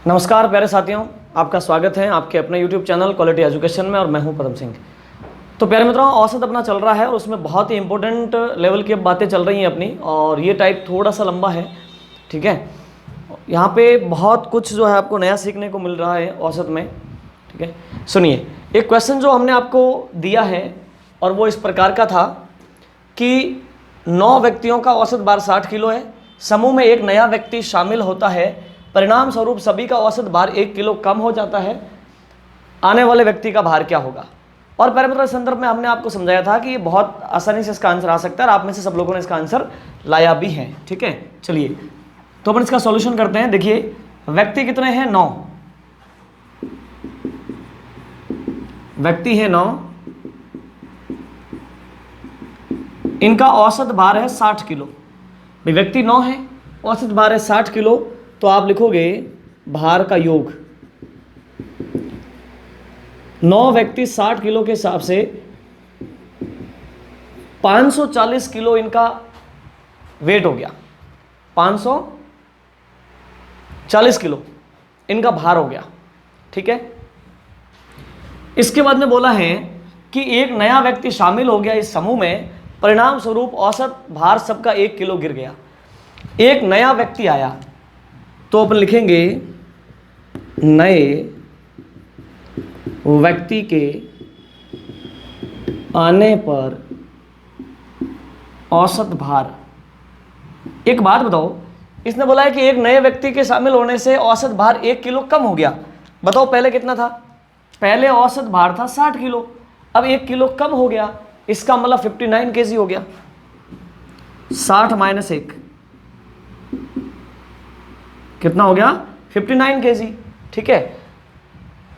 नमस्कार प्यारे साथियों, आपका स्वागत है आपके अपने YouTube चैनल क्वालिटी एजुकेशन में और मैं हूं पदम सिंह। तो प्यारे मित्रों, औसत अपना चल रहा है और उसमें बहुत ही इंपॉर्टेंट लेवल की अब बातें चल रही हैं अपनी, और ये टाइप थोड़ा सा लंबा है, ठीक है। यहाँ पे बहुत कुछ जो है आपको नया सीखने को मिल रहा है औसत में, ठीक है। सुनिए, एक क्वेश्चन जो हमने आपको दिया है और वो इस प्रकार का था कि 9 व्यक्तियों का औसत भार 60 किलो है, समूह में एक नया व्यक्ति शामिल होता है, परिणाम स्वरूप सभी का औसत भार 1 किलो कम हो जाता है, आने वाले व्यक्ति का भार क्या होगा। और पैरामीटर के संदर्भ में हमने आपको समझाया था कि ये बहुत आसानी से इसका आंसर आ सकता है और आप में से सब लोगों ने इसका आंसर लाया भी है, ठीक है। चलिए तो अपन इसका सॉल्यूशन करते हैं। देखिए, व्यक्ति कितने हैं? 9 व्यक्ति है, 9, इनका औसत भार है 60 किलो। भाई व्यक्ति 9 है, औसत भार है 60 किलो, तो आप लिखोगे भार का योग। 9 व्यक्ति 60 किलो के हिसाब से 540 किलो इनका वेट हो गया, 540 किलो इनका भार हो गया, ठीक है। इसके बाद में बोला है कि एक नया व्यक्ति शामिल हो गया इस समूह में, परिणाम स्वरूप औसत भार सबका 1 किलो गिर गया। एक नया व्यक्ति आया तो अपन लिखेंगे नए व्यक्ति के आने पर औसत भार। एक बात बताओ, इसने बोला है कि एक नए व्यक्ति के शामिल होने से औसत भार 1 किलो कम हो गया। बताओ पहले कितना था? पहले औसत भार था 60 किलो, अब 1 किलो कम हो गया, इसका मतलब 59 केजी हो गया। 60 माइनस 1 कितना हो गया? 59 केजी, ठीक है।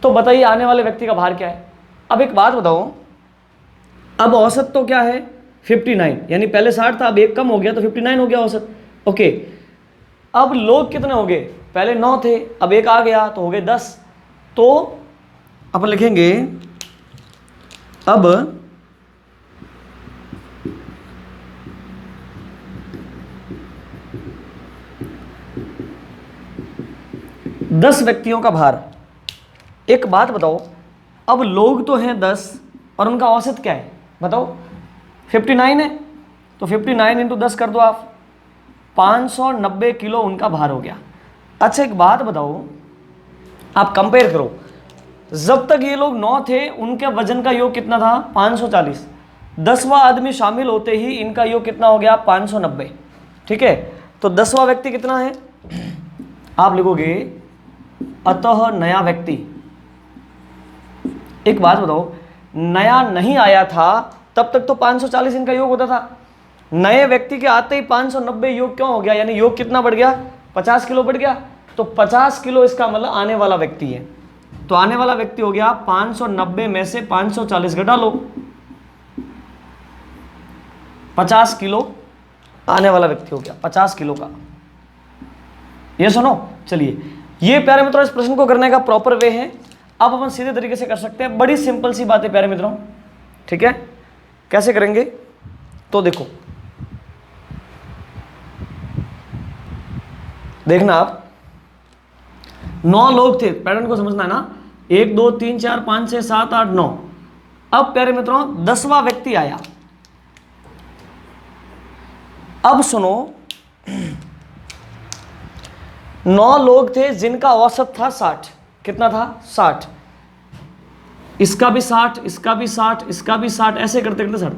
तो बताइए आने वाले व्यक्ति का भार क्या है। अब एक बात बताओ, अब औसत तो क्या है? 59, यानी पहले 60 था, अब 1 कम हो गया तो 59 हो गया औसत, ओके। अब लोग कितने हो गए? पहले 9 थे, अब 1 आ गया तो हो गए 10। तो अपन लिखेंगे अब 10 व्यक्तियों का भार। एक बात बताओ, अब लोग तो हैं 10 और उनका औसत क्या है बताओ? 59 है, तो 59 इंटू 10 कर दो आप, 590 किलो उनका भार हो गया। अच्छा एक बात बताओ, आप कंपेयर करो, जब तक ये लोग 9 थे उनके वजन का योग कितना था? 540। 10वां आदमी शामिल होते ही इनका योग कितना हो गया? 590, ठीक है। तो 10वां व्यक्ति कितना है? आप लिखोगे अतः नया व्यक्ति। एक बात बताओ, नया नहीं आया था तब तक तो 540 इनका योग होता था, नए व्यक्ति के आते ही 590 योग क्यों हो गया? यानी योग कितना बढ़ गया? 50 किलो बढ़ गया। तो 50 किलो इसका मतलब आने वाला व्यक्ति है। तो आने वाला व्यक्ति हो गया 590 में से 540 घटा लो, 50 किलो आने वाला व्यक्ति हो गया, 50 किलो का। ये सुनो, चलिए ये प्यारे मित्रों इस प्रश्न को करने का प्रॉपर वे है। अब अपन सीधे तरीके से कर सकते हैं, बड़ी सिंपल सी बात है प्यारे मित्रों, ठीक है। कैसे करेंगे तो देखो, देखना आप, 9 लोग थे, पैटर्न को समझना है ना, 1 2 3 4 5 6 7 8 9। अब प्यारे मित्रों 10वां व्यक्ति आया। अब सुनो, 9 लोग थे जिनका औसत था 60। कितना था? 60। इसका भी 60, इसका भी 60, इसका भी 60, ऐसे करते करते 60।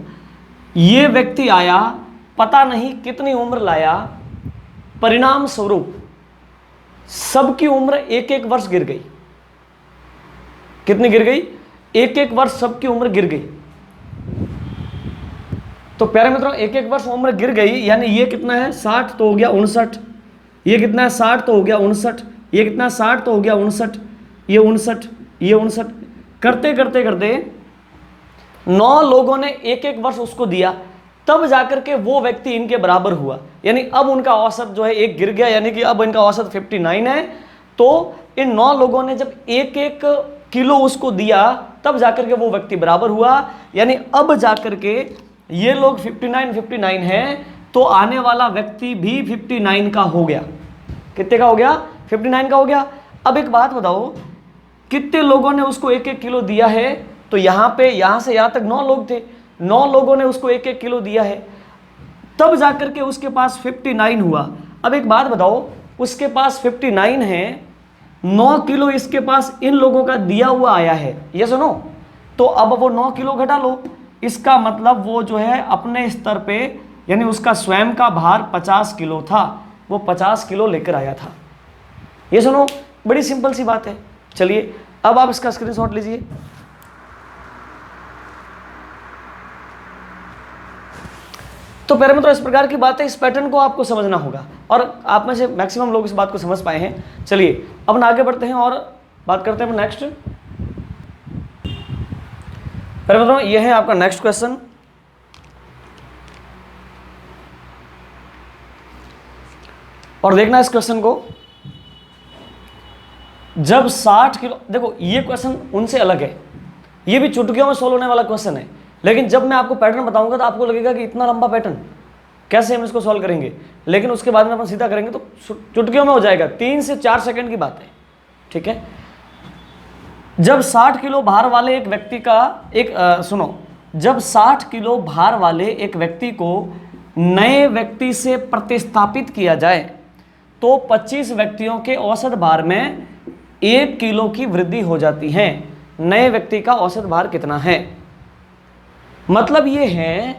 ये व्यक्ति आया, पता नहीं कितनी उम्र लाया, परिणाम स्वरूप सबकी उम्र 1-1 वर्ष गिर गई। कितनी गिर गई? 1-1 वर्ष सबकी उम्र गिर गई। तो प्यारे मित्रों 1-1 वर्ष उम्र गिर गई, यानी ये कितना है? 60 तो हो गया 59, ये कितना है? 60 तो हो गया 59, ये कितना? 60 तो हो गया 59, ये 59, ये 59, करते करते करते 9 लोगों ने 1-1 वर्ष उसको दिया, तब जाकर के वो व्यक्ति इनके बराबर हुआ। यानी अब उनका औसत जो है 1 गिर गया, यानी कि अब इनका औसत 59 है। तो इन 9 लोगों ने जब 1-1 किलो उसको दिया, तब जाकर के वो व्यक्ति बराबर हुआ। यानी अब जाकर के ये लोग 59 हैं, तो आने वाला व्यक्ति भी 59 का हो गया। कितने का हो गया? 59 का हो गया। अब एक बात बताओ, कितने लोगों ने उसको 1-1 किलो दिया है? तो यहाँ पे यहाँ से यहाँ तक 9 लोग थे, 9 लोगों ने उसको 1-1 किलो दिया है, तब जाकर के उसके पास 59 हुआ। अब एक बात बताओ, उसके पास 59 है, 9 किलो इसके पास इन लोगों का दिया हुआ आया है, ये सुनो। तो अब वो 9 किलो घटा लो, इसका मतलब वो जो है अपने स्तर पे, यानी उसका स्वयं का भार 50 किलो था, वो 50 किलो लेकर आया था। ये सुनो, बड़ी सिंपल सी बात है। चलिए अब आप इसका स्क्रीनशॉट लीजिए। तो प्यारे मित्रों, इस प्रकार की बातें, इस पैटर्न को आपको समझना होगा, और आप में से मैक्सिमम लोग इस बात को समझ पाए हैं। चलिए अब आगे बढ़ते हैं और बात करते हैं नेक्स्ट। प्यारे मित्रों, ये है आपका नेक्स्ट क्वेश्चन। और देखना इस क्वेश्चन को, जब 60 किलो, देखो ये क्वेश्चन उनसे अलग है, ये भी चुटकियों में सोल्व होने वाला क्वेश्चन है, लेकिन जब मैं आपको पैटर्न बताऊंगा तो आपको लगेगा कि इतना लंबा पैटर्न कैसे हम इसको सॉल्व करेंगे, लेकिन उसके बाद में अपन सीधा करेंगे तो चुटकियों में हो जाएगा। 3 से 4 सेकंड की बात है, ठीक है। जब 60 किलो भार वाले एक व्यक्ति का सुनो, जब 60 किलो भार वाले एक व्यक्ति को नए व्यक्ति से प्रतिस्थापित किया जाए तो 25 व्यक्तियों के औसत भार में 1 किलो की वृद्धि हो जाती है। नए व्यक्ति का औसत भार कितना है? मतलब ये है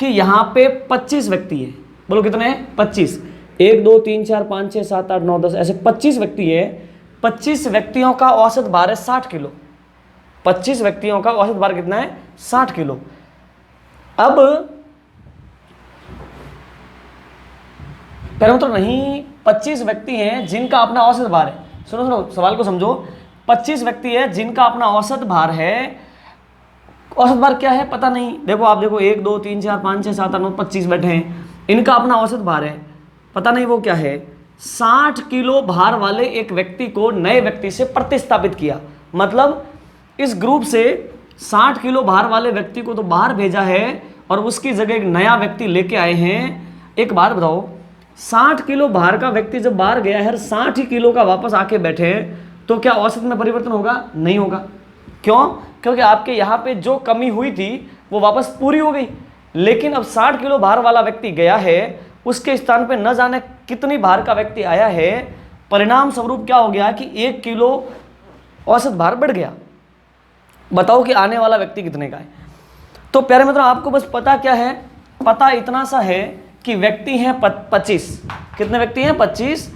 कि यहाँ पे 25 व्यक्ति है, बोलो कितने हैं? 25। 1 2 3 4 5 6 7 8 9 10, ऐसे 25 व्यक्ति है। 25 व्यक्तियों का औसत भार है 60 किलो। 25 व्यक्तियों का औसत भार कितना है? 60 किलो। अब पहले तो नहीं, 25 व्यक्ति हैं जिनका अपना औसत भार है। सुनो सुनो, सवाल को समझो। 25 व्यक्ति है जिनका अपना औसत भार है। औसत भार क्या है पता नहीं, देखो आप देखो 1 2 3 4 5 6 7 8 9 25 बैठे हैं, इनका अपना औसत भार है, पता नहीं वो क्या है। 60 किलो भार वाले एक व्यक्ति को नए व्यक्ति से प्रतिस्थापित किया, मतलब इस ग्रुप से 60 किलो भार वाले व्यक्ति को तो बाहर भेजा है और उसकी जगह एक नया व्यक्ति लेके आए हैं। एक बात बताओ, 60 किलो भार का व्यक्ति जब बाहर गया है, 60 ही किलो का वापस आके बैठे हैं, तो क्या औसत में परिवर्तन होगा? नहीं होगा। क्यों? क्योंकि आपके यहाँ पे जो कमी हुई थी वो वापस पूरी हो गई। लेकिन अब 60 किलो भार वाला व्यक्ति गया है, उसके स्थान पे न जाने कितनी भार का व्यक्ति आया है, परिणाम स्वरूप क्या हो गया कि 1 किलो औसत भार बढ़ गया। बताओ कि आने वाला व्यक्ति कितने का है। तो प्यारे मित्रों, आपको बस पता क्या है? पता इतना सा है कि व्यक्ति हैं 25। कितने व्यक्ति हैं? 25।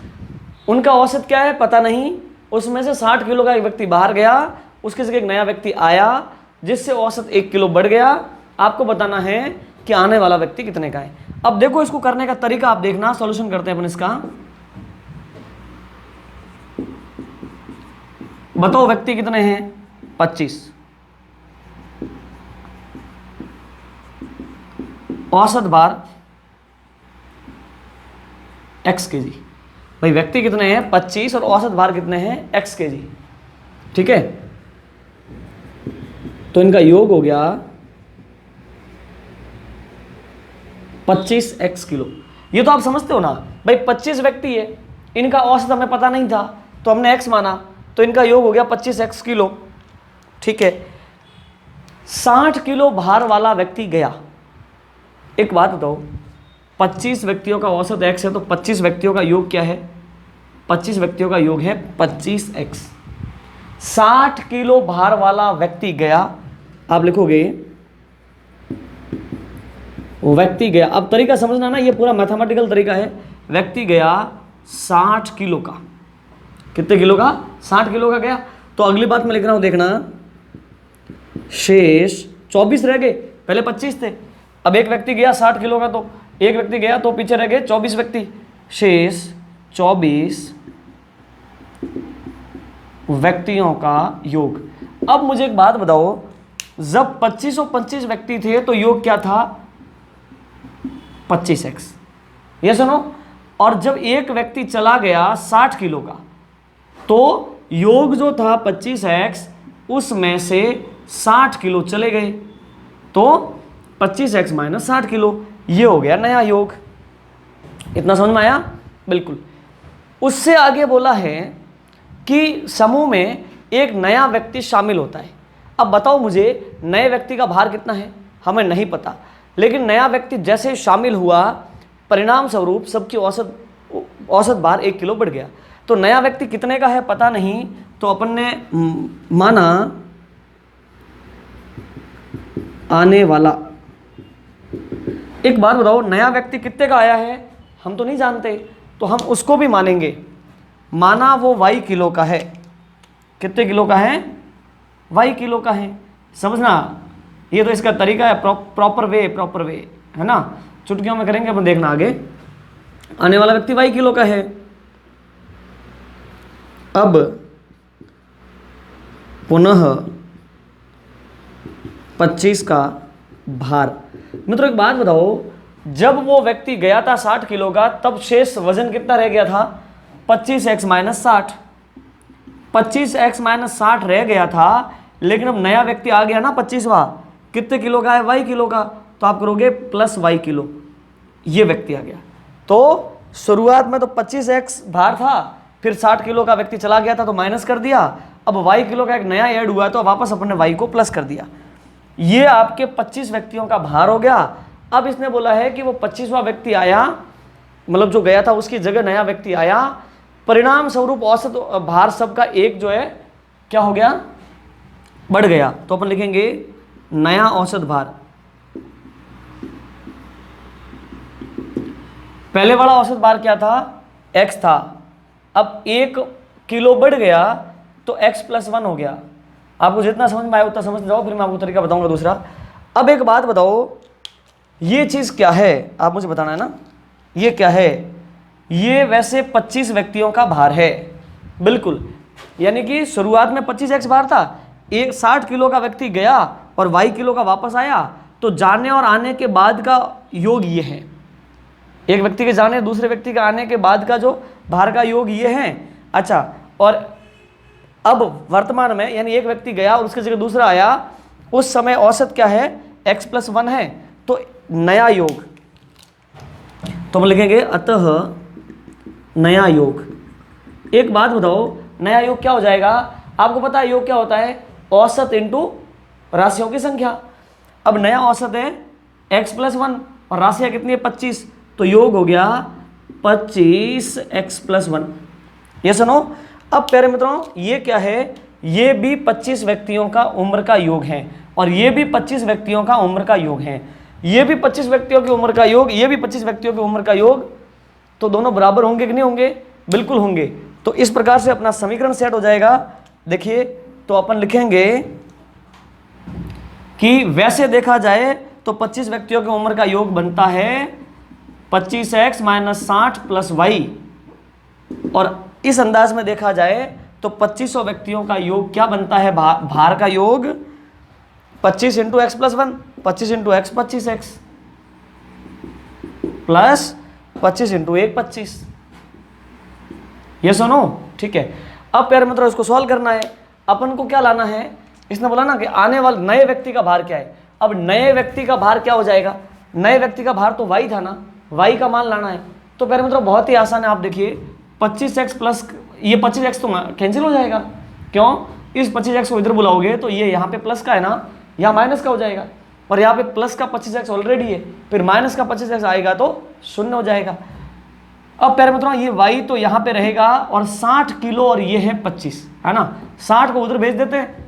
उनका औसत क्या है पता नहीं। उसमें से 60 किलो का एक व्यक्ति बाहर गया, उसके जगह एक नया व्यक्ति आया, जिससे औसत 1 किलो बढ़ गया। आपको बताना है कि आने वाला व्यक्ति कितने का है। अब देखो इसको करने का तरीका आप देखना, सॉल्यूशन करते हैं अपन इसका। बताओ व्यक्ति कितने हैं? 25। औसत भार x kg। भाई व्यक्ति कितने हैं? 25 और औसत भार कितने हैं? x kg। ठीक है, तो इनका योग हो गया 25x किलो। ये तो आप समझते हो ना भाई, 25 व्यक्ति है, इनका औसत हमें पता नहीं था तो हमने x माना, तो इनका योग हो गया 25x किलो। ठीक है, 60 किलो भार वाला व्यक्ति गया। एक बात बताओ, 25 व्यक्तियों का औसत x है, तो 25 व्यक्तियों का योग क्या है? 25 व्यक्तियों का योग है 25x। 60 किलो भार वाला व्यक्ति गया, आप लिखोगे व्यक्ति गया। अब तरीका समझना ना, ये पूरा मैथमेटिकल तरीका है। व्यक्ति गया 60 किलो का। कितने किलो का? 60 किलो का गया। तो अगली बात मैं लिख रहा हूं, देखना, शेष 24 रह गए, पहले 25 थे। अब एक व्यक्ति गया 60 किलो का, तो एक व्यक्ति गया तो पीछे रह गए 24 व्यक्ति। शेष 24 व्यक्तियों का योग। अब मुझे एक बात बताओ, जब 2525 व्यक्ति थे तो योग क्या था? 25x। ये सुनो, और जब एक व्यक्ति चला गया 60 किलो का, तो योग जो था 25x, उसमें से 60 किलो चले गए, तो 25x माइनस 60 किलो, ये हो गया नया योग। इतना समझ में आया? बिल्कुल। उससे आगे बोला है कि समूह में एक नया व्यक्ति शामिल होता है। अब बताओ मुझे नए व्यक्ति का भार कितना है, हमें नहीं पता, लेकिन नया व्यक्ति जैसे ही शामिल हुआ परिणाम स्वरूप सबकी औसत भार 1 किलो बढ़ गया। तो नया व्यक्ति कितने का है पता नहीं, तो अपन ने माना आने वाला। एक बात बताओ, नया व्यक्ति कितने का आया है हम तो नहीं जानते, तो हम उसको भी मानेंगे। माना वो y किलो का है। कितने किलो का है? y किलो का है। समझना, ये तो इसका तरीका है, प्रॉपर वे है ना, चुटकियों में करेंगे अपन, देखना आगे। आने वाला व्यक्ति y किलो का है। अब पुनः 25 का भार। मित्रों एक बात बताओ, जब वो व्यक्ति गया था 60 किलो का, तब शेष वजन कितना रह गया था? 25x - 60। 25x - 60 रह गया था, लेकिन अब नया व्यक्ति आ गया ना 25वां, कितने किलो का है? y किलो का। तो आप करोगे प्लस y किलो, ये व्यक्ति आ गया। तो शुरुआत में तो 25x भार था, फिर 60 किलो का व्यक्ति चला गया था तो माइनस कर दिया, अब y किलो का एक नया ऐड हुआ तो वापस अपन ने y को प्लस कर दिया। ये आपके 25 व्यक्तियों का भार हो गया। अब इसने बोला है कि वो 25वां व्यक्ति आया, मतलब जो गया था उसकी जगह नया व्यक्ति आया, परिणाम स्वरूप औसत भार सबका एक जो है क्या हो गया? बढ़ गया। तो अपन लिखेंगे नया औसत भार। पहले वाला औसत भार क्या था? x था। अब 1 किलो बढ़ गया तो x + 1 हो गया। आपको जितना समझ में आया उतना समझ जाओ, फिर मैं आपको तरीका बताऊंगा दूसरा। अब एक बात बताओ, ये चीज़ क्या है आप मुझे बताना है ना, ये क्या है? ये वैसे 25 व्यक्तियों का भार है, बिल्कुल। यानी कि शुरुआत में 25x भार था, एक 60 किलो का व्यक्ति गया और y किलो का वापस आया, तो जाने और आने के बाद का योग ये है। एक व्यक्ति के जाने दूसरे व्यक्ति के आने के बाद का जो भार का योग ये है। अच्छा, और अब वर्तमान में यानी एक व्यक्ति गया और उसकी जगह दूसरा आया, उस समय औसत क्या है? x + 1 है, तो नया योग। तो हम लिखेंगे अतः नया योग। एक बात बताओ, नया योग क्या हो जाएगा? आपको पता है योग क्या होता है? औसत इंटू राशियों की संख्या। अब नया औसत है x + 1 और राशियां कितनी है? 25, तो योग हो गया 25x + 1। ये सुनो, अब प्यारे मित्रों ये क्या है? ये भी 25 व्यक्तियों का उम्र का योग है, और ये भी 25 व्यक्तियों का उम्र का योग है। ये भी 25 व्यक्तियों की उम्र का योग, ये भी 25 व्यक्तियों की उम्र का योग, तो दोनों बराबर होंगे कि नहीं होंगे? बिल्कुल होंगे। तो इस प्रकार से अपना समीकरण सेट हो जाएगा। देखिए, तो अपन लिखेंगे कि वैसे देखा जाए तो 25 व्यक्तियों की उम्र का योग बनता है 25x - 60 + y, और इस अंदाज में देखा जाए तो 2500 व्यक्तियों का योग क्या बनता है? भार का योग 25 × x + 1, 25 × x 25x प्लस 25 × 1 25। ये सुनो, ठीक है। अब प्यारे मित्रों इसको सॉल्व करना है। अपन को क्या लाना है? इसने बोला ना कि आने वाले नए व्यक्ति का भार क्या है। अब नए व्यक्ति का भार क्या हो जाएगा? नए व्यक्ति का भार तो y था ना, y का मान लाना है। तो प्यारे मित्रों बहुत ही आसान है, आप देखिए 25x प्लस ये 25x तो कैंसिल हो जाएगा। क्यों? इस 25x को इधर बुलाओगे तो ये यहाँ पे प्लस का है ना, यहाँ माइनस का हो जाएगा, और यहाँ पे प्लस का 25x ऑलरेडी है, फिर माइनस का 25x आएगा तो 0 हो जाएगा। अब प्यारे मित्रों ये y तो यहाँ पे रहेगा, और 60 किलो और ये है 25, है ना। 60 को उधर भेज देते हैं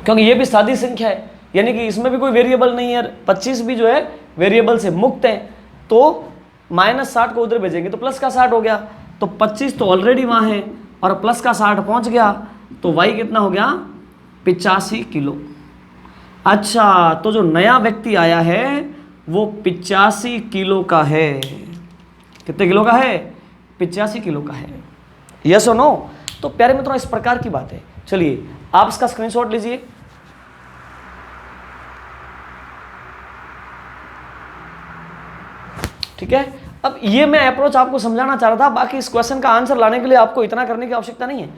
क्योंकि ये भी सादी संख्या है, यानी कि इसमें भी कोई वेरिएबल नहीं है। 25 भी जो है वेरिएबल से मुक्त है, तो -60 को उधर भेजेंगे तो प्लस का 60 हो गया। तो 25 तो ऑलरेडी वहाँ है और प्लस का 60 पहुँच गया, तो y कितना हो गया? 85 किलो। अच्छा, तो जो नया व्यक्ति आया है वो 85 किलो का है। कितने किलो का है? 85 किलो का है। यस और नो? तो प्यारे मित्रों इस प्रकार की बात है। चलिए आप इसका स्क्रीनशॉट लीजिए। ठीक है, अब ये मैं अप्रोच आपको समझाना चाह रहा था, बाकी इस क्वेश्चन का आंसर लाने के लिए आपको इतना करने की आवश्यकता नहीं है,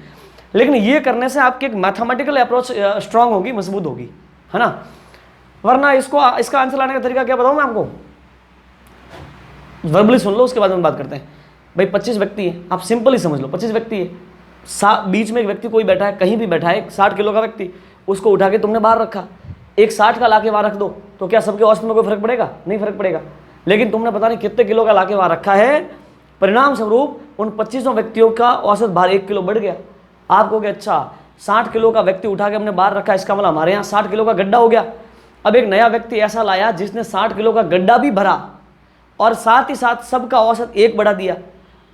लेकिन ये करने से आपकी एक मैथमेटिकल अप्रोच स्ट्रांग होगी, मजबूत होगी, है ना। वरना इसका आंसर लाने का तरीका क्या बताऊं मैं आपको? वर्बली सुन लो, उसके बाद हम बात करते हैं। भाई 25 व्यक्ति है, आप सिंपल ही समझ लो, 25 व्यक्ति है, बीच में एक व्यक्ति कोई बैठा है, कहीं भी बैठा है, 60 किलो का व्यक्ति, उसको उठा के तुमने बाहर रखा, एक 60 का लाके वहाँ रख दो, तो क्या सबके औसत में कोई फर्क पड़ेगा? नहीं फर्क पड़ेगा। लेकिन तुमने पता नहीं कितने किलो का लाके वहाँ रखा है, परिणाम स्वरूप उन 25 व्यक्तियों का औसत भार 1 किलो बढ़ गया। आप कहोगे अच्छा 60 किलो का व्यक्ति उठा के हमने बाहर रखा, इसका मतलब हमारे यहाँ 60 किलो का गड्ढा हो गया। अब एक नया व्यक्ति ऐसा लाया जिसने 60 किलो का गड्ढा भी भरा और साथ ही साथ सबका औसत 1 बढ़ा दिया,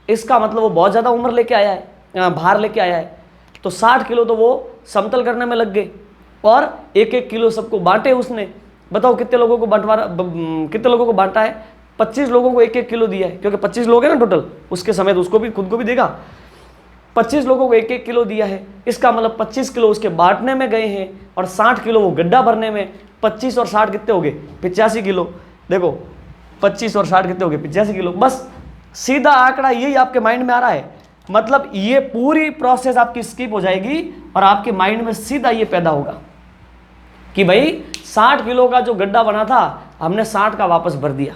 इसका मतलब वो बहुत ज़्यादा उम्र लेके आया है, भार लेके आया है। तो 60 किलो तो वो समतल करने में लग गए और 1-1 किलो सबको बांटे उसने। बताओ कितने लोगों को कितने लोगों को बांटा है? 25 लोगों को 1-1 किलो दिया है, क्योंकि 25 लोग हैं ना टोटल, उसके समेत उसको भी, खुद को भी देगा। 25 लोगों को 1-1 किलो दिया है, इसका मतलब 25 किलो उसके बांटने में गए हैं और 60 किलो वो गड्ढा भरने में। 25 और 60 कितने हो गए? 85 किलो। देखो 25 और 60 कितने हो गए? 85 किलो। बस सीधा आंकड़ा यही आपके माइंड में आ रहा है, मतलब ये पूरी प्रोसेस आपकी स्किप हो जाएगी और आपके माइंड में सीधा ये पैदा होगा कि भाई 60 किलो का जो गड्ढा बना था हमने 60 का वापस भर दिया,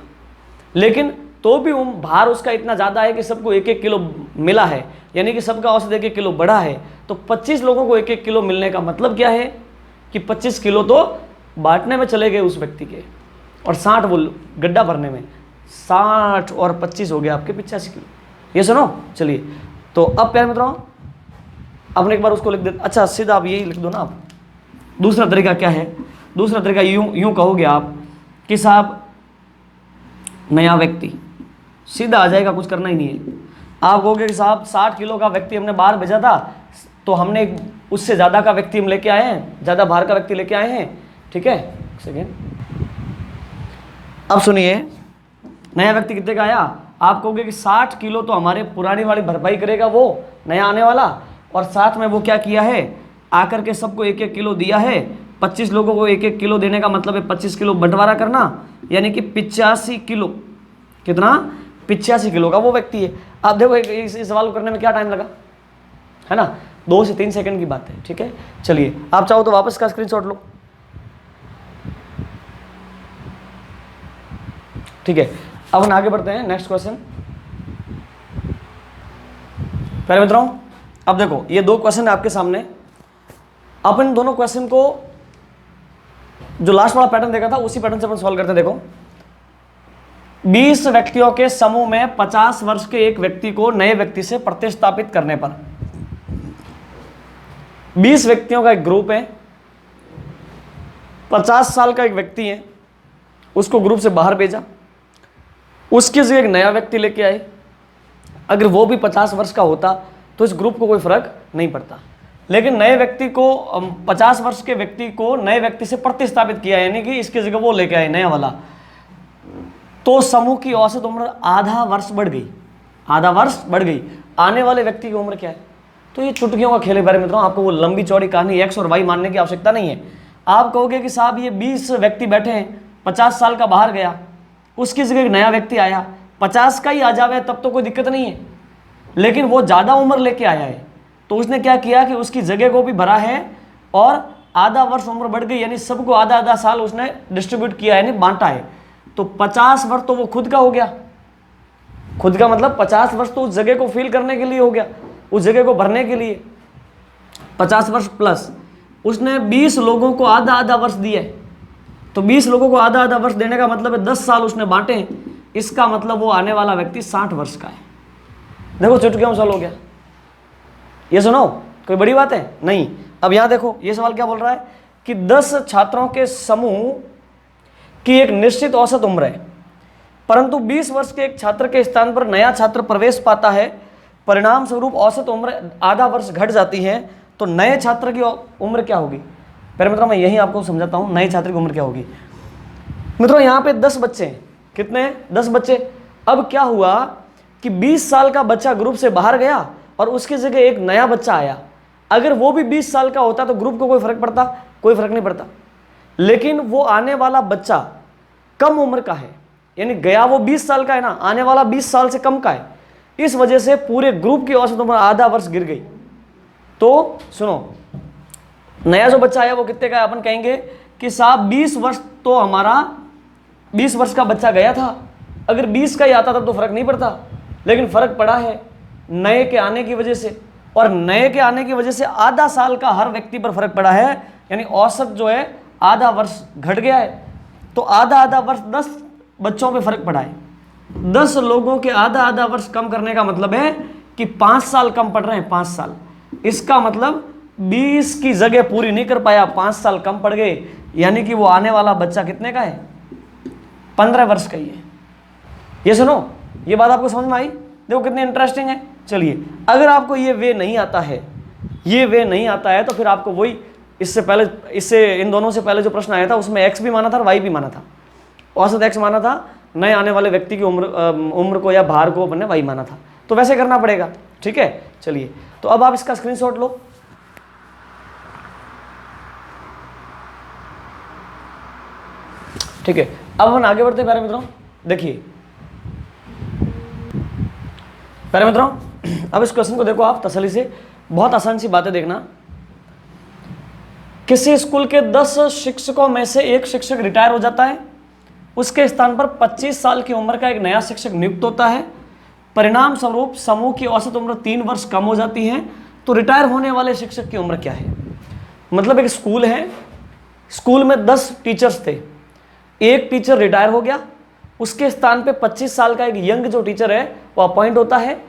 लेकिन तो भी भार उसका इतना ज़्यादा है कि सबको 1-1 किलो मिला है, यानी कि सबका औसत 1-1 किलो बढ़ा है। तो 25 लोगों को 1-1 किलो मिलने का मतलब क्या है कि 25 किलो तो बांटने में चले गए उस व्यक्ति के और 60 वो गड्ढा भरने में। 60 और 25 हो गया आपके 85 किलो। ये सुनो, चलिए तो अब प्यारे मित्रों अपने एक बार उसको लिख देते। अच्छा सीधा आप यही लिख दो ना। आप दूसरा तरीका क्या है? दूसरा तरीका यूं कहोगे आप कि साहब नया व्यक्ति, सीधा आ जाएगा, कुछ करना ही नहीं है। आप कहोगे कि साहब 60 किलो का व्यक्ति हमने बाहर भेजा था, तो हमने उससे ज़्यादा का व्यक्ति हम लेके आए हैं, ज़्यादा भार का व्यक्ति लेके आए हैं, ठीक है। सेकेंड, अब सुनिए, नया व्यक्ति कितने का आया? आप कहोगे कि 60 किलो तो हमारे पुरानी वाली भरपाई करेगा वो नया आने वाला, और साथ में वो क्या किया है, आकर के सबको 1-1 किलो दिया है। 25 लोगों को 1-1 किलो देने का मतलब है 25 किलो बंटवारा करना, यानी कि 85 किलो। कितना? 85 किलो का वो व्यक्ति है। अब देखो इस सवाल करने में क्या टाइम लगा, है ना? 2 से 3 सेकंड की बात है, ठीक है। चलिए आप चाहो तो वापस का स्क्रीनशॉट लो, ठीक है। अब हम आगे बढ़ते हैं, नेक्स्ट क्वेश्चन। पहले मित्रों अब देखो ये 2 क्वेश्चन है आपके सामने। अपन दोनों क्वेश्चन को जो लास्ट वाला पैटर्न देखा था उसी पैटर्न से अपन सॉल्व करते हैं। देखो 20 व्यक्तियों के समूह में 50 वर्ष के एक व्यक्ति को नए व्यक्ति से प्रतिस्थापित करने पर, 20 व्यक्तियों का एक ग्रुप है, 50 साल का एक व्यक्ति है, उसको ग्रुप से बाहर भेजा, उसके जगह एक नया व्यक्ति लेके आए। अगर वो भी 50 वर्ष का होता तो इस ग्रुप को कोई फर्क नहीं पड़ता, लेकिन नए व्यक्ति को 50 वर्ष के व्यक्ति को नए व्यक्ति से प्रतिस्थापित किया, यानी कि इसकी जगह वो लेके आए नया वाला, तो समूह की औसत उम्र आधा वर्ष बढ़ गई, आधा वर्ष बढ़ गई। आने वाले व्यक्ति की उम्र क्या है? तो ये चुटकियों का खेल है प्यारे मित्रों, आपको वो लंबी चौड़ी कहानी एक्स और वाई मानने की आवश्यकता नहीं है। आप कहोगे कि साहब ये 20 व्यक्ति बैठे हैं, 50 साल का बाहर गया, उसकी जगह एक नया व्यक्ति आया, 50 का ही आ जावे तब तो कोई दिक्कत नहीं है, लेकिन वो ज़्यादा उम्र लेके आया है, तो उसने क्या किया कि उसकी जगह को भी भरा है और आधा वर्ष उम्र बढ़ गई, यानी सबको आधा आधा साल उसने डिस्ट्रीब्यूट किया है, यानी बांटा है। तो 50 वर्ष तो वो खुद का हो गया, खुद का मतलब 50 वर्ष तो उस जगह को फिल करने के लिए हो गया, उस जगह को भरने के लिए 50 वर्ष प्लस उसने 20 लोगों को आधा आधा वर्ष दिया है, तो 20 लोगों को आधा आधा वर्ष देने का मतलब है 10 साल उसने बांटे हैं, इसका मतलब वो आने वाला व्यक्ति 60 वर्ष का है। देखो चुटकियों में सवाल हो गया, ये सुनो कोई बड़ी बात है नहीं। अब यहां देखो ये सवाल क्या बोल रहा है कि 10 छात्रों के समूह की एक निश्चित औसत उम्र है, परंतु 20 वर्ष के एक छात्र के स्थान पर नया छात्र प्रवेश पाता है, परिणाम स्वरूप औसत उम्र आधा वर्ष घट जाती है, तो नए छात्र की उम्र क्या होगी? पहले मित्रों मैं यही आपको समझाता हूं, नए छात्र की उम्र क्या होगी। मित्रों यहाँ पे 10 बच्चे हैं, कितने हैं? 10 बच्चे। अब क्या हुआ कि 20 साल का बच्चा ग्रुप से बाहर गया और उसकी जगह एक नया बच्चा आया। अगर वो भी 20 साल का होता तो ग्रुप को कोई फर्क पड़ता? कोई फर्क नहीं पड़ता, लेकिन वो आने वाला बच्चा कम उम्र का है, यानी गया वो 20 साल का है ना, आने वाला 20 साल से कम का है, इस वजह से पूरे ग्रुप की औसत उम्र आधा वर्ष गिर गई। तो सुनो नया जो बच्चा आया वो कितने का है? अपन कहेंगे कि साहब 20 वर्ष तो हमारा 20 वर्ष का बच्चा गया था, अगर 20 का ही आता तब तो फर्क नहीं पड़ता, लेकिन फर्क पड़ा है नए के आने की वजह से, और नए के आने की वजह से आधा साल का हर व्यक्ति पर फर्क पड़ा है, यानी औसत जो है आधा वर्ष घट गया है। तो आधा आधा वर्ष 10 बच्चों पे फर्क पड़ा है। 10 लोगों के आधा आधा वर्ष कम करने का मतलब है कि 5 साल कम पड़ रहे हैं, 5 साल। इसका मतलब 20 की जगह पूरी नहीं कर पाया, 5 साल कम पड़ गए, यानी कि वो आने वाला बच्चा कितने का है, 15 वर्ष का ही है। ये सुनो, ये बात आपको समझ में आई? देखो कितनी इंटरेस्टिंग है। चलिए, अगर आपको ये वे नहीं आता है, ये वे नहीं आता है, तो फिर आपको वही इससे इन दोनों से पहले जो प्रश्न आया था उसमें एक्स भी माना था और वाई भी माना था। औसत एक्स माना था, नए आने वाले व्यक्ति की उम्र को या भार को अपने वाई माना था। तो वैसे करना पड़ेगा, ठीक है। चलिए, तो अब आप इसका स्क्रीनशॉट लो। ठीक है, अब हम आगे बढ़ते हैं प्यारे मित्रों। देखिए प्यारे मित्रों, अब इस क्वेश्चन को देखो आप तसल्ली से, बहुत आसान सी बातें देखना। किसी स्कूल के 10 शिक्षकों में से एक शिक्षक रिटायर हो जाता है, उसके स्थान पर 25 साल की उम्र का एक नया शिक्षक नियुक्त होता है। परिणाम स्वरूप समूह की औसत उम्र 3 वर्ष कम हो जाती है। तो रिटायर होने वाले शिक्षक की उम्र क्या है? मतलब एक स्कूल है, स्कूल में 10 टीचर्स थे, एक टीचर रिटायर हो गया, उसके स्थान पे 25 साल का एक यंग जो टीचर है वो अपॉइंट होता है।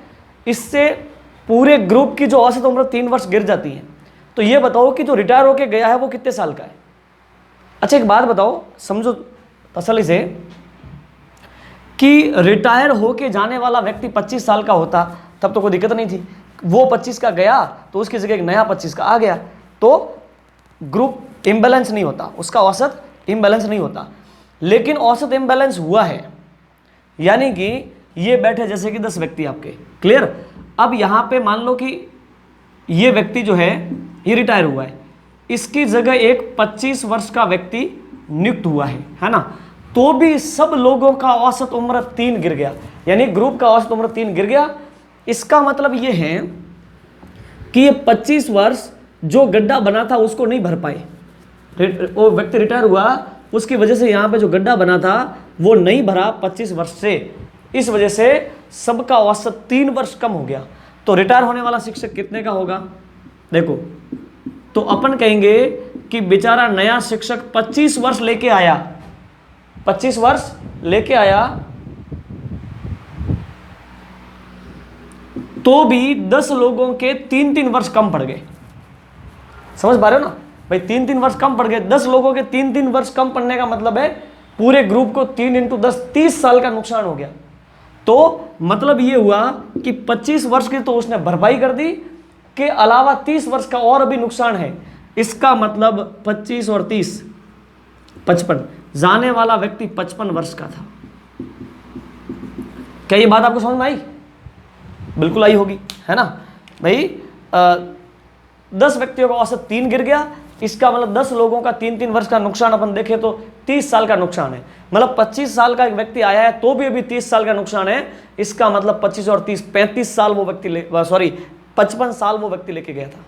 इससे पूरे ग्रुप की जो औसत उम्र 3 वर्ष गिर जाती है। तो ये बताओ कि जो रिटायर होके गया है वो कितने साल का है? अच्छा एक बात बताओ, समझो तसल्ली से, कि रिटायर होके जाने वाला व्यक्ति 25 साल का होता तब तो कोई दिक्कत नहीं थी। वो 25 का गया तो उसकी जगह एक नया 25 का आ गया, तो ग्रुप इम्बैलेंस नहीं होता, उसका औसत इम्बैलेंस नहीं होता। लेकिन औसत इम्बैलेंस हुआ है, यानी कि ये बैठे जैसे कि 10 व्यक्ति आपके, क्लियर। अब यहाँ पे मान लो कि ये व्यक्ति जो है ये रिटायर हुआ है, इसकी जगह एक 25 वर्ष का व्यक्ति नियुक्त हुआ है ना। तो भी सब लोगों का औसत उम्र 3 गिर गया, यानी ग्रुप का औसत उम्र 3 गिर गया। इसका मतलब ये है कि ये 25 वर्ष जो गड्ढा बना था उसको नहीं भर पाए। वो व्यक्ति रिटायर हुआ, उसकी वजह से यहाँ पे जो गड्ढा बना था वो नहीं भरा 25 वर्ष से, इस वजह से सबका औसत 3 वर्ष कम हो गया। तो रिटायर होने वाला शिक्षक कितने का होगा? देखो, तो अपन कहेंगे कि बेचारा नया शिक्षक 25 वर्ष लेके आया, 25 वर्ष लेके आया, तो भी 10 लोगों के 3-3 वर्ष कम पड़ गए। समझ पा रहे हो ना भाई? 3-3 वर्ष कम पड़ गए। 10 लोगों के 3-3 वर्ष कम पड़ने का मतलब है पूरे ग्रुप को 3 × 10 30 साल का नुकसान हो गया। तो मतलब ये हुआ कि 25 वर्ष की तो उसने भरपाई कर दी, के अलावा 30 वर्ष का और अभी नुकसान है। इसका मतलब 25 और 30 55, जाने वाला व्यक्ति 55 वर्ष का था। क्या ये बात आपको समझ में आई? बिल्कुल आई होगी, है ना भाई। 10 व्यक्तियों का औसत 3 गिर गया, इसका मतलब 10 लोगों का 3-3 वर्ष का नुकसान अपन देखें तो 30 साल का नुकसान है। मतलब 25 साल का एक व्यक्ति आया है तो भी अभी 30 साल का नुकसान है। इसका मतलब 25 और 30 35 साल वो व्यक्ति 55 साल वो व्यक्ति लेके गया था।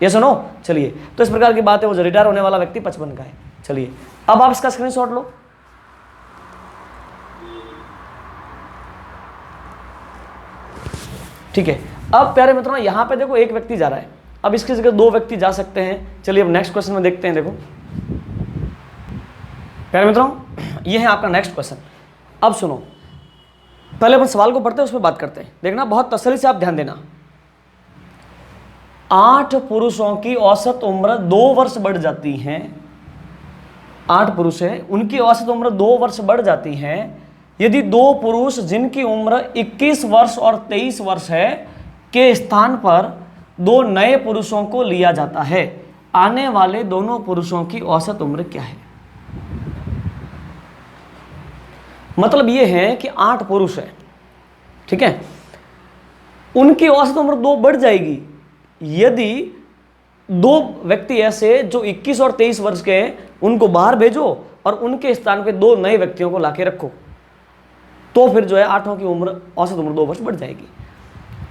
ये सुनो, चलिए, तो इस प्रकार की बात है। वो जो रिटायर होने वाला व्यक्ति 55 का है। चलिए, अब आप इसका स्क्रीनशॉट लो। ठीक है, अब प्यारे मित्रों यहां पे देखो एक व्यक्ति जा रहा है, अब इसकी जगह 2 व्यक्ति जा सकते हैं। चलिए अब नेक्स्ट क्वेश्चन में देखते हैं। देखो प्यारे मित्रों, ये है आपका नेक्स्ट क्वेश्चन। अब सुनो, पहले अपन सवाल को पढ़ते हैं, उस पर बात करते हैं। देखना बहुत तसल्ली से, आप ध्यान देना। 8 पुरुषों की औसत उम्र 2 वर्ष बढ़ जाती है। 8 पुरुष हैं, उनकी औसत उम्र 2 वर्ष बढ़ जाती है यदि 2 पुरुष जिनकी उम्र 21 वर्ष और 23 वर्ष है के स्थान पर 2 नए पुरुषों को लिया जाता है। आने वाले दोनों पुरुषों की औसत उम्र क्या है? मतलब यह है कि 8 पुरुष है, ठीक है, उनकी औसत उम्र 2 बढ़ जाएगी यदि 2 व्यक्ति ऐसे जो 21 और 23 वर्ष के हैं उनको बाहर भेजो और उनके स्थान पे 2 नए व्यक्तियों को लाके रखो, तो फिर जो है 8 की उम्र औसत उम्र 2 वर्ष बढ़ जाएगी।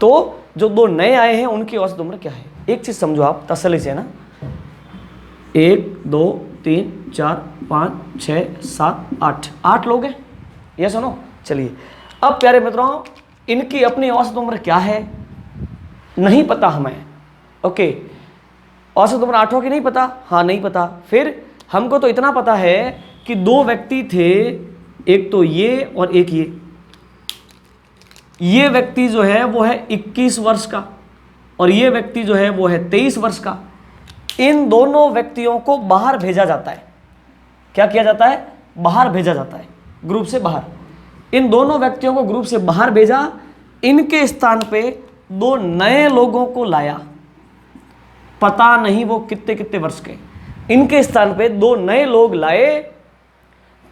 तो जो 2 नए आए हैं उनकी औसत उम्र क्या है? एक चीज समझो आप तसल्ली से ना, 1 2 3 4 5 6 7 8 लोग हैं, ये सुनो। चलिए अब प्यारे मित्रों, इनकी अपनी औसत उम्र क्या है नहीं पता हमें। ओके, औसत उम्र 8 की नहीं पता, हाँ नहीं पता। फिर हमको तो इतना पता है कि 2 व्यक्ति थे, एक तो ये और एक ये व्यक्ति जो है वो है 21 वर्ष का और ये व्यक्ति जो है वो है 23 वर्ष का। इन दोनों व्यक्तियों को बाहर भेजा जाता है। क्या किया जाता है? बाहर भेजा जाता है, ग्रुप से बाहर। इन दोनों व्यक्तियों को ग्रुप से बाहर भेजा, इनके स्थान पे 2 नए लोगों को लाया, पता नहीं वो कितने कितने वर्ष के। इनके स्थान पे 2 नए लोग लाए,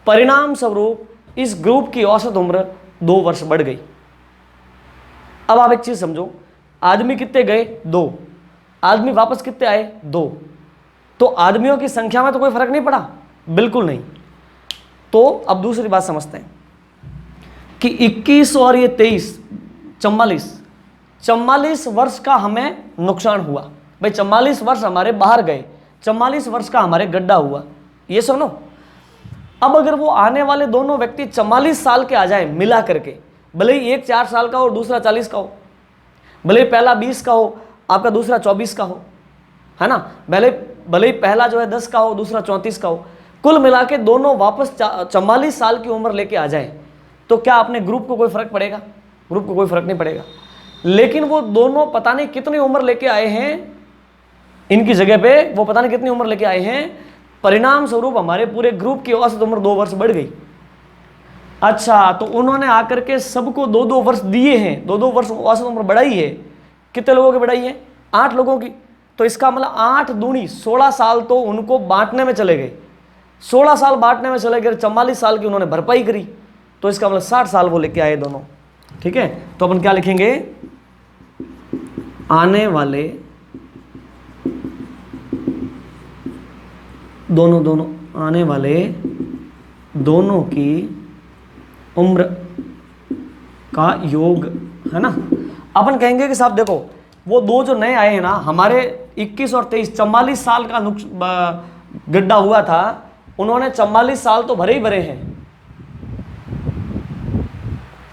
परिणाम स्वरूप इस ग्रुप की औसत उम्र 2 वर्ष बढ़ गई। अब आप एक चीज समझो, आदमी कितने गए? 2। आदमी वापस कितने आए? 2। तो आदमियों की संख्या में तो कोई फर्क नहीं पड़ा, बिल्कुल नहीं। तो अब दूसरी बात समझते हैं कि 21 और ये 23, 44 वर्ष का हमें नुकसान हुआ। भाई 44 वर्ष हमारे बाहर गए, 44 वर्ष का हमारे गड्ढा हुआ, ये सुनो। अब अगर वो आने वाले दोनों व्यक्ति 44 साल के आ जाए मिला करके, भले ही एक 4 साल का हो, दूसरा 40 का हो, भले ही पहला 20 का हो, आपका दूसरा 24 का हो, है ना, भले ही पहला जो है 10 का हो, दूसरा 34 का हो, कुल मिला के दोनों वापस 44 साल की उम्र लेके आ जाए, तो क्या अपने ग्रुप को कोई फर्क पड़ेगा? ग्रुप को कोई फर्क नहीं पड़ेगा। लेकिन वो दोनों पता नहीं कितनी उम्र लेके आए हैं, इनकी जगह पे वो पता नहीं कितनी उम्र लेके आए हैं, परिणाम स्वरूप हमारे पूरे ग्रुप की औसत उम्र 2 वर्ष बढ़ गई। अच्छा, तो उन्होंने आकर के सबको 2-2 वर्ष दिए हैं, 2-2 वर्ष औसत उम्र बढ़ाई है। कितने लोगों की बढ़ाई है? 8 लोगों की। तो इसका मतलब 8 दूनी 16 साल तो उनको बांटने में चले गए, 16 साल बांटने में चले गए, 44 साल की उन्होंने भरपाई करी, तो इसका मतलब 60 साल वो लेके आए दोनों। ठीक है, तो अपन क्या लिखेंगे? आने वाले दोनों आने वाले दोनों की उम्र का योग, है ना। अपन कहेंगे कि साहब देखो, वो 2 जो नए आए हैं ना, हमारे 21 और 23, 44 साल का गड्ढा हुआ था, उन्होंने 44 साल तो भरे ही भरे हैं।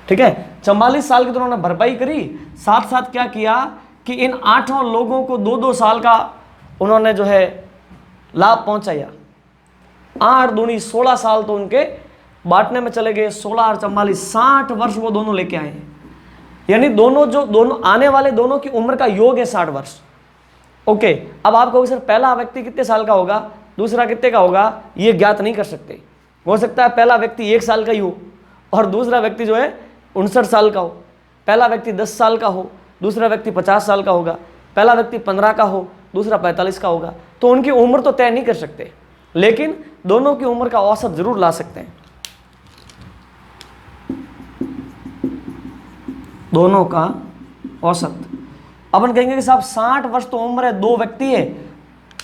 ठीक है, 44 साल की तो उन्होंने भरपाई करी, साथ साथ क्या किया कि इन 8 लोगों को 2-2 साल का उन्होंने जो है लाभ पहुंचाया। 8 दूनी 16 साल तो उनके बांटने में चले गए, 16 और 44, 60 वर्ष वो दोनों लेके आए हैं। यानी दोनों आने वाले दोनों की उम्र का योग है 60 वर्ष। ओके, अब आप कहोगे सर पहला व्यक्ति कितने साल का होगा, दूसरा कितने का होगा, ये ज्ञात नहीं कर सकते। हो सकता है पहला व्यक्ति 1 साल का ही हो और दूसरा व्यक्ति जो है 59 साल का हो, पहला व्यक्ति 10 साल का हो, दूसरा व्यक्ति 50 साल का होगा, पहला व्यक्ति 15 का हो, दूसरा 45 का होगा। तो उनकी उम्र तो तय नहीं कर सकते, लेकिन दोनों की उम्र का औसत जरूर ला सकते हैं। दोनों का औसत अपन कहेंगे कि साहब 60 वर्ष तो उम्र है, 2 व्यक्ति है,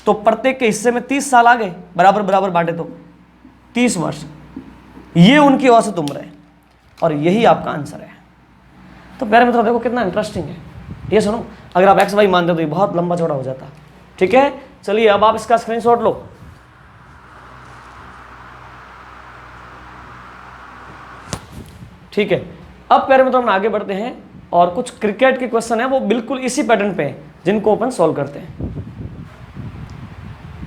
तो प्रत्येक के हिस्से में 30 साल आ गए, बराबर बराबर बांटे तो 30 वर्ष, ये उनकी औसत उम्र है और यही आपका आंसर है। तो प्यारे मित्रों देखो कितना इंटरेस्टिंग है ये। सुनो, अगर आप एक्स वाई मानते हो तो ये बहुत लंबा चौड़ा हो जाता। ठीक है, चलिए अब आप इसका स्क्रीनशॉट लो। ठीक है, अब प्यारे मित्रों हम आगे बढ़ते हैं और कुछ क्रिकेट के क्वेश्चन है, वो बिल्कुल इसी पैटर्न पे हैं जिनको अपन सॉल्व करते हैं।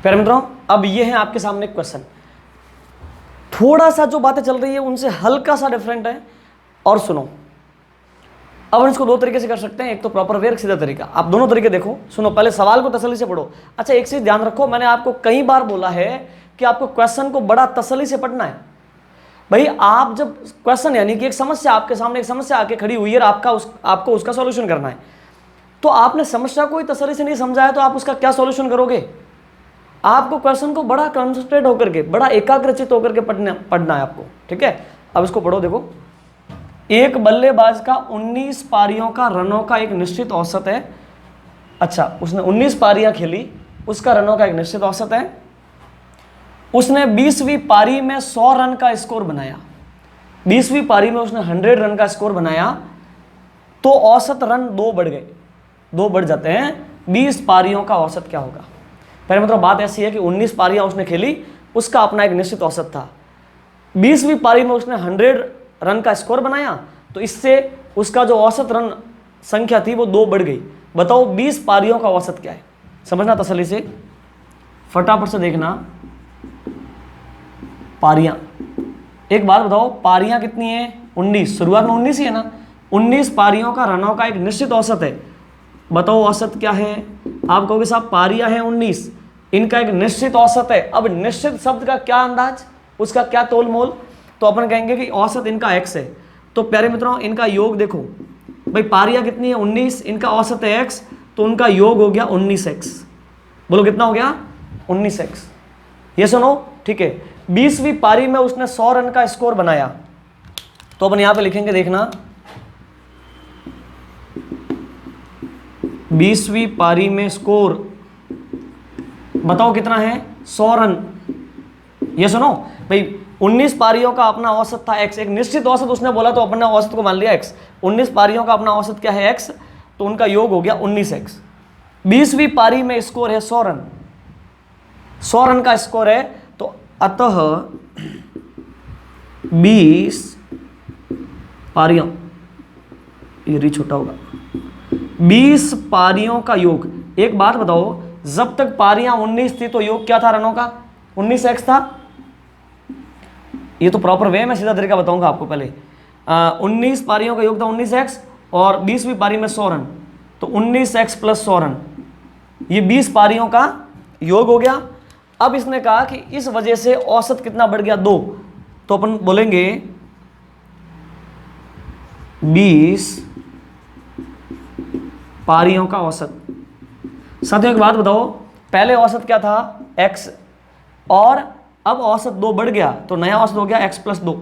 प्यारे मित्रों अब ये है आपके सामने क्वेश्चन, थोड़ा सा जो बातें चल रही है उनसे हल्का सा डिफरेंट है। और सुनो, अब इसको 2 तरीके से कर सकते हैं, एक तो प्रॉपर वे, एक सीधा तरीका। आप दोनों तरीके देखो, सुनो, पहले सवाल को तसल्ली से पढ़ो। अच्छा एक चीज ध्यान रखो, मैंने आपको कई बार बोला है कि आपको क्वेश्चन को बड़ा तसल्ली से पढ़ना है। भाई आप जब क्वेश्चन यानी कि एक समस्या आपके सामने, एक समस्या आके खड़ी हुई है और आपको उसका सॉल्यूशन करना है, तो आपने समस्या को ही तसल्ली से नहीं समझा है तो आप उसका क्या सॉल्यूशन करोगे? आपको क्वेश्चन को बड़ा कंसंट्रेट होकर के, बड़ा एकाग्रचित होकर के पढ़ना है आपको। ठीक है, अब इसको पढ़ो। देखो, एक बल्लेबाज का 19 पारियों का रनों का एक निश्चित औसत है। अच्छा, उसने 19 पारियां खेली, उसका रनों का एक निश्चित औसत है। उसने 20वीं पारी में 100 रन का स्कोर बनाया, 20वीं पारी में उसने 100 रन का स्कोर बनाया, तो औसत रन 2 बढ़ गए, 2 बढ़ जाते हैं। 20 पारियों का औसत क्या होगा? पहले मतलब बात ऐसी है कि 19 पारियां उसने खेली, उसका अपना एक निश्चित औसत था। 20वीं पारी में उसने 100 रन का स्कोर बनाया, तो इससे उसका जो औसत रन संख्या थी वो 2 बढ़ गई। बताओ 20 पारियों का औसत क्या है, समझना तसल्ली से, फटाफट से देखना। पारियां, एक बात बताओ, पारियां कितनी है? 19, शुरुआत में 19 ही है ना। 19 पारियों का रनों का एक निश्चित औसत है। बताओ औसत क्या है? आप कहोगे साहब पारियां हैं 19, इनका एक निश्चित औसत है। अब निश्चित शब्द का क्या अंदाज, उसका क्या तोल मोल? तो अपन कहेंगे कि औसत इनका x है। तो प्यारे मित्रों इनका योग देखो भाई, पारियां कितनी है? 19, इनका औसत है x, तो उनका योग हो गया 19x। बोलो कितना हो गया? 19x। ये सुनो, ठीक है। 20वीं पारी में उसने 100 रन का स्कोर बनाया, तो अपन यहां पे लिखेंगे, देखना 20वीं पारी में स्कोर बताओ कितना है? 100 रन। ये सुनो भाई, 19 पारियों का अपना औसत था x, एक निश्चित औसत उसने बोला तो अपने औसत को मान लिया x। 19 पारियों का अपना औसत क्या है? x, तो उनका योग हो गया 19x। 20वीं पारी में स्कोर है 100 रन, 100 रन का स्कोर है, तो अतः 20 पारियों, ये री छोटा होगा, 20 पारियों का योग। एक बात बताओ, जब तक पारियां 19 थी तो योग क्या था रनों का? 19x था। ये तो प्रॉपर वे, मैं सीधा तरीका बताऊंगा आपको। पहले 19 पारियों का योग था 19x, और 20वीं पारी में 100 रन, तो 19x प्लस 100 रन, ये 20 पारियों का योग हो गया। अब इसने कहा कि इस वजह से औसत कितना बढ़ गया? 2। तो अपन बोलेंगे 20 पारियों का औसत। साथियों एक बात बताओ, पहले औसत क्या था? x, और अब औसत 2 बढ़ गया, तो नया औसत हो गया x प्लस 2।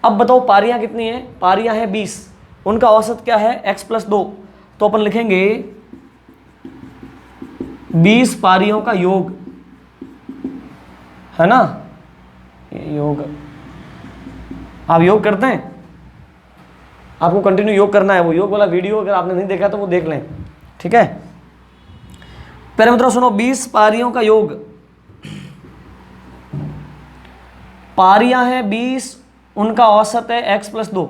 अब बताओ पारियां कितनी है? पारियां हैं 20, उनका औसत क्या है? x plus 2। तो अपन लिखेंगे 20 पारियों का योग, है ना? योग, आप योग करते हैं? आपको कंटिन्यू योग करना है, वो योग वाला वीडियो अगर आपने नहीं देखा तो वो देख लें, ठीक है। पहले मित्रों सुनो, 20 पारियों का योग, पारियां हैं 20, उनका औसत है x प्लस 2,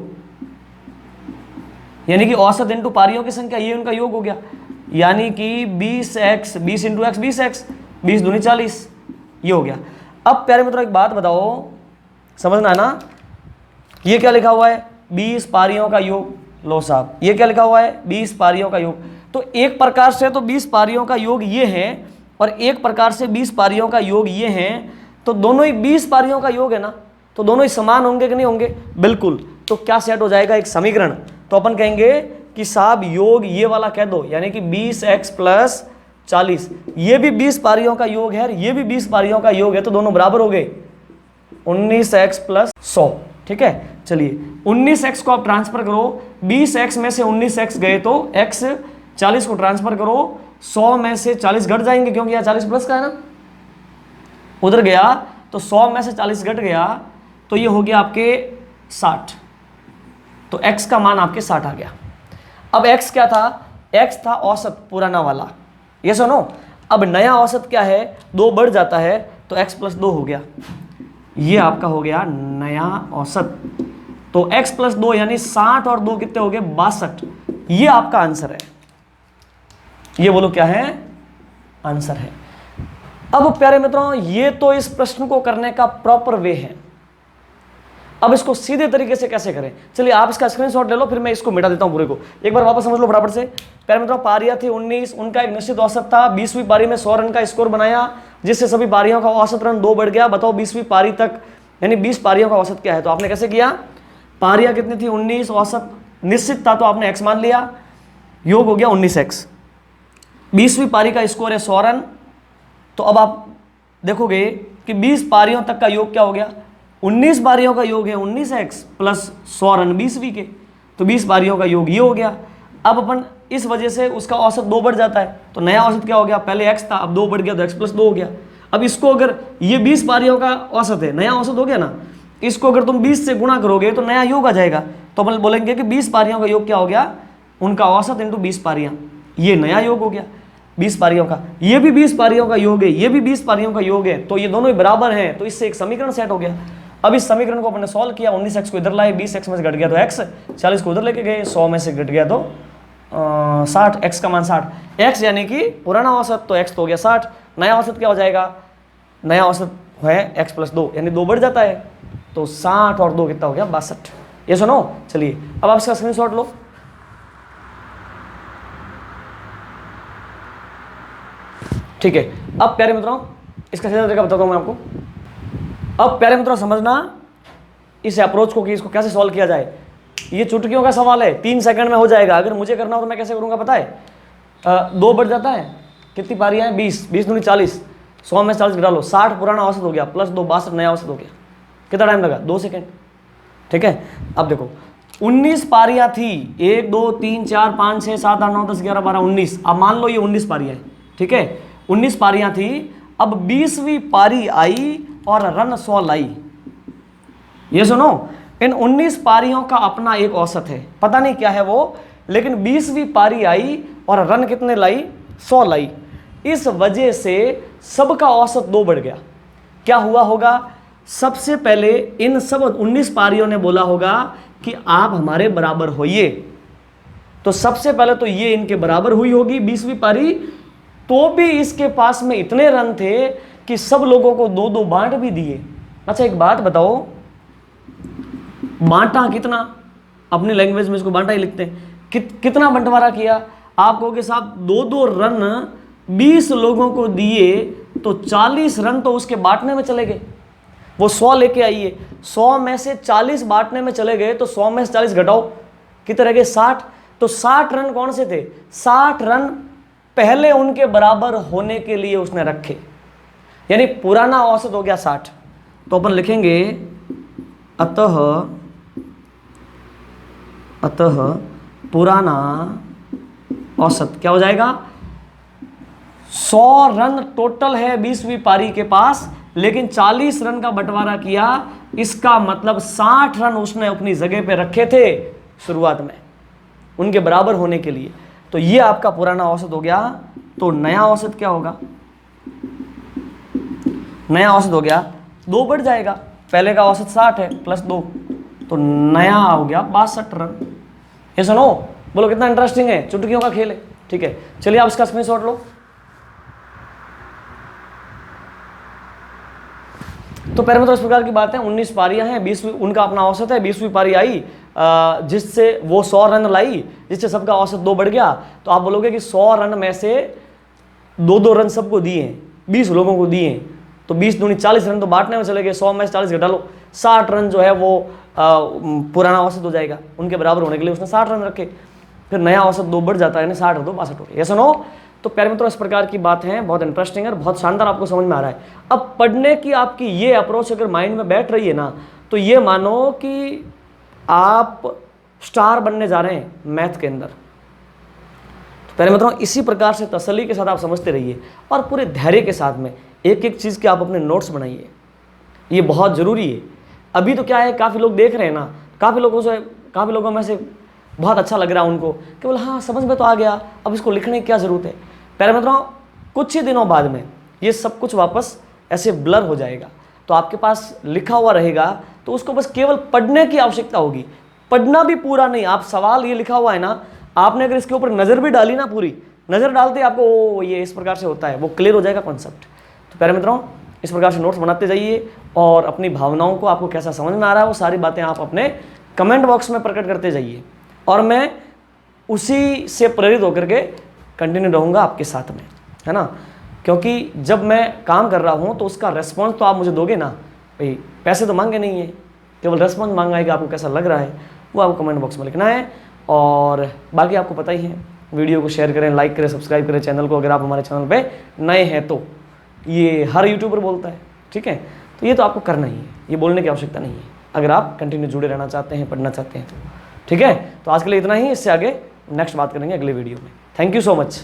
यानी कि औसत इंटू पारियों की संख्या, ये उनका योग हो गया। यानी कि 20x, 20 इंटू एक्स 20x, 20 दूनी 40, ये हो गया। अब प्यारे मित्रों एक बात बताओ, समझना है ना, ये क्या लिखा हुआ है? 20 पारियों का योग। लो साहब, ये क्या लिखा हुआ है? 20 पारियों का योग। तो एक प्रकार से तो 20 पारियों का योग ये है, और एक प्रकार से 20 पारियों का योग ये है, तो दोनों ही 20 पारियों का योग है ना, तो दोनों ही समान होंगे कि नहीं होंगे? बिल्कुल। तो क्या सेट हो जाएगा? एक समीकरण। तो अपन कहेंगे कि साहब योग ये वाला कह दो, यानी कि 20x प्लस 40, ये भी 20 पारियों का योग है, ये भी 20 पारियों का योग है, तो दोनों बराबर हो गए 19x प्लस 100, ठीक है। चलिए 19x को आप ट्रांसफर करो, 20x में से 19x गए तो x, 40 को ट्रांसफर करो, 100 में से 40 घट जाएंगे, क्योंकि यहाँ 40 प्लस का है ना, उधर गया तो 100 में से 40 घट गया, तो ये हो गया आपके 60, तो x का मान आपके 60 आ गया। अब x क्या था? x था औसत पुराना वाला, ये सुनो। अब नया औसत क्या है? 2 बढ़ जाता है, तो x प्लस 2 हो गया, ये आपका हो गया नया औसत। तो x प्लस 2 यानी 60 और 2 कितने हो गए? 62। ये आपका आंसर है, ये बोलो क्या है? आंसर है। अब प्यारे मित्रों ये तो इस प्रश्न को करने का प्रॉपर वे है। अब इसको सीधे तरीके से कैसे करें? चलिए आप इसका स्क्रीनशॉट ले लो, फिर मैं इसको मिटा देता हूं पूरे को। एक बार वापस समझ लो फटाफट से। प्यारे मित्रों पारियां थी 19, उनका एक निश्चित औसत था। 20वीं पारी में 100 रन का स्कोर बनाया, जिससे सभी पारियों का औसत रन 2 बढ़ गया। बताओ 20वीं पारी तक यानी 20 पारियों का औसत क्या है? तो आपने कैसे किया? पारियां कितनी थी? 19, औसत निश्चित था तो आपने x मान लिया, योग हो गया 19x। 20वीं पारी का स्कोर है 100 रन, तो अब आप देखोगे कि 20 पारियों तक का योग क्या हो गया? 19 पारियों का योग है 19x प्लस 100 रन 20वीं के, तो 20 पारियों का योग ये हो गया। अब अपन इस वजह से उसका औसत 2 बढ़ जाता है, तो नया औसत क्या हो गया? पहले x था, अब 2 बढ़ गया तो x प्लस 2 हो गया। अब इसको अगर ये 20 पारियों का औसत है, नया औसत हो गया ना, इसको अगर तुम 20 से गुणा करोगे तो नया योग आ जाएगा। तो अपन बोलेंगे कि 20 पारियों का योग क्या हो गया? उनका औसत इंटू 20 पारियां, ये नया योग हो गया 20 पारियों का। ये भी 20 पारियों का योग है, ये भी 20 पारियों का योग है, तो ये दोनों ही बराबर हैं, तो इससे एक समीकरण सेट हो गया। अब इस समीकरण को अपने सॉल्व किया, 19x को इधर लाए, 20x में से घट गया तो x, 40 को उधर लेके गए, 100 में से घट गया तो 60, x का मान 60, x यानी कि पुराना औसत, तो x तो हो गया 60, नया औसत क्या हो जाएगा, नया औसत है x प्लस 2 यानी 2 बढ़ जाता है, तो 60 और 2 कितना हो गया 62। ये सुनो, चलिए अब आप इसका स्क्रीनशॉट लो। ठीक है, अब प्यारे मित्रों इसका सीधा तरीका बताता हूं मैं आपको। अब प्यारे मित्रों समझना इस अप्रोच को कि इसको कैसे सॉल्व किया जाए। ये चुटकियों का सवाल है, 3 सेकंड में हो जाएगा। अगर मुझे करना हो तो मैं कैसे करूंगा पता है, 2 बढ़ जाता है, कितनी पारियां हैं 20, 20 दूनी 40, 100 में 40 घटा लो, 60 पुराना औसत हो गया प्लस 2 62 नया औसत हो गया। कितना टाइम लगा, 2 सेकंड। ठीक है, अब देखो 19 पारियां थी, 1 2 3 4 5 6 7 8 9 10 11 12 19। अब मान लो ये 19 पारियां हैं, ठीक है 19 पारियां थी। अब 20वीं पारी आई और रन 100 लाई। ये सुनो, इन 19 पारियों का अपना एक औसत है, पता नहीं क्या है वो, लेकिन 20वीं पारी आई और रन कितने लाई, 100 लाई। इस वजह से सबका औसत 2 बढ़ गया। क्या हुआ होगा, सबसे पहले इन सब 19 पारियों ने बोला होगा कि आप हमारे बराबर होइए, तो सबसे पहले तो ये इनके बराबर हुई होगी 20वीं पारी। तो भी इसके पास में इतने रन थे कि सब लोगों को 2-2 बांट भी दिए। अच्छा एक बात बताओ, बांटा कितना, अपनी लैंग्वेज में इसको बांटा ही लिखते हैं, कितना बंटवारा किया। आप कहोगे साहब 2-2 रन 20 लोगों को दिए तो 40 रन तो उसके बांटने में चले गए। वो 100 लेके आइए, 100 में से 40 बांटने में चले गए, तो 100 में से 40 घटाओ, कितने रह गए 60। तो 60 रन कौन से थे, 60 रन पहले उनके बराबर होने के लिए उसने रखे, यानी पुराना औसत हो गया 60। तो अपन लिखेंगे अतः पुराना औसत क्या हो जाएगा, 100 रन टोटल है 20वीं पारी के पास, लेकिन 40 रन का बंटवारा किया, इसका मतलब 60 रन उसने अपनी जगह पे रखे थे शुरुआत में उनके बराबर होने के लिए। तो ये आपका पुराना औसत हो गया। तो नया औसत क्या होगा, नया औसत हो गया 2 बढ़ जाएगा, पहले का औसत 60 है प्लस 2, तो नया हो गया 62 रन। ये सुनो, बोलो कितना इंटरेस्टिंग है, चुटकियों का खेल है। ठीक है, चलिए आप इसका स्क्रीनशॉट लो। तो पहले मतलब इस प्रकार की बात है, 19 पारियां हैं, 20वीं उनका अपना औसत है, 20वीं पारी आई जिससे वो 100 रन लाई, जिससे सबका औसत 2 बढ़ गया। तो आप बोलोगे कि 100 रन में से 2-2 रन सबको दिए हैं, 20 लोगों को दिए हैं, तो 20 दूनी 40 रन तो बांटने में चले गए, 100 में से 40 घटा लो, 60 रन जो है वो पुराना औसत हो जाएगा, उनके बराबर होने के लिए उसने 60 रन रखे, फिर नया औसत 2 बढ़ जाता है, यानी 60 और 2 62 हो गया। ये सुनो, तो प्यारे मित्रों इस प्रकार की बात है, बहुत इंटरेस्टिंग है और बहुत शानदार आपको समझ में आ रहा है। अब पढ़ने की आपकी ये अप्रोच अगर माइंड में बैठ रही है ना, तो ये मानो कि आप स्टार बनने जा रहे हैं मैथ के अंदर। तो प्यारे मित्रों इसी प्रकार से तसल्ली के साथ आप समझते रहिए और पूरे धैर्य के साथ में एक एक चीज़ के आप अपने नोट्स बनाइए, ये बहुत ज़रूरी है। अभी तो क्या है, काफ़ी लोग देख रहे हैं ना, काफ़ी लोगों में से बहुत अच्छा लग रहा है उनको कि बोले हाँ समझ में तो आ गया, अब इसको लिखने की क्या ज़रूरत है। प्यारे मित्रों कुछ ही दिनों बाद में ये सब कुछ वापस ऐसे ब्लर हो जाएगा, तो आपके पास लिखा हुआ रहेगा, तो उसको बस केवल पढ़ने की आवश्यकता होगी, पढ़ना भी पूरा नहीं। आप सवाल ये लिखा हुआ है ना, आपने अगर इसके ऊपर नज़र भी डाली ना, पूरी नज़र डालते आपको ओ ये इस प्रकार से होता है, वो क्लियर हो जाएगा कॉन्सेप्ट। तो प्यारे मित्रों इस प्रकार से नोट्स बनाते जाइए और अपनी भावनाओं को आपको कैसा समझ में आ रहा है वो सारी बातें आप अपने कमेंट बॉक्स में प्रकट करते जाइए, और मैं उसी से प्रेरित होकर के कंटिन्यू रहूँगा आपके साथ में, है ना। क्योंकि जब मैं काम कर रहा हूँ तो उसका रेस्पॉन्स तो आप मुझे दोगे ना, भाई पैसे तो मांगे नहीं है, केवल रेस्पॉन्स मांगा है कि आपको कैसा लग रहा है, वो आपको कमेंट बॉक्स में लिखना है। और बाकी आपको पता ही है, वीडियो को शेयर करें, लाइक करें, सब्सक्राइब करें चैनल को, अगर आप हमारे चैनल पे नए हैं तो। ये हर यूट्यूबर बोलता है, ठीक है, तो ये तो आपको करना ही है, ये बोलने की आवश्यकता नहीं है, अगर आप कंटिन्यू जुड़े रहना चाहते हैं, पढ़ना चाहते हैं तो। ठीक है, तो आज के लिए इतना ही, इससे आगे नेक्स्ट बात करेंगे अगले वीडियो में। Thank you so much.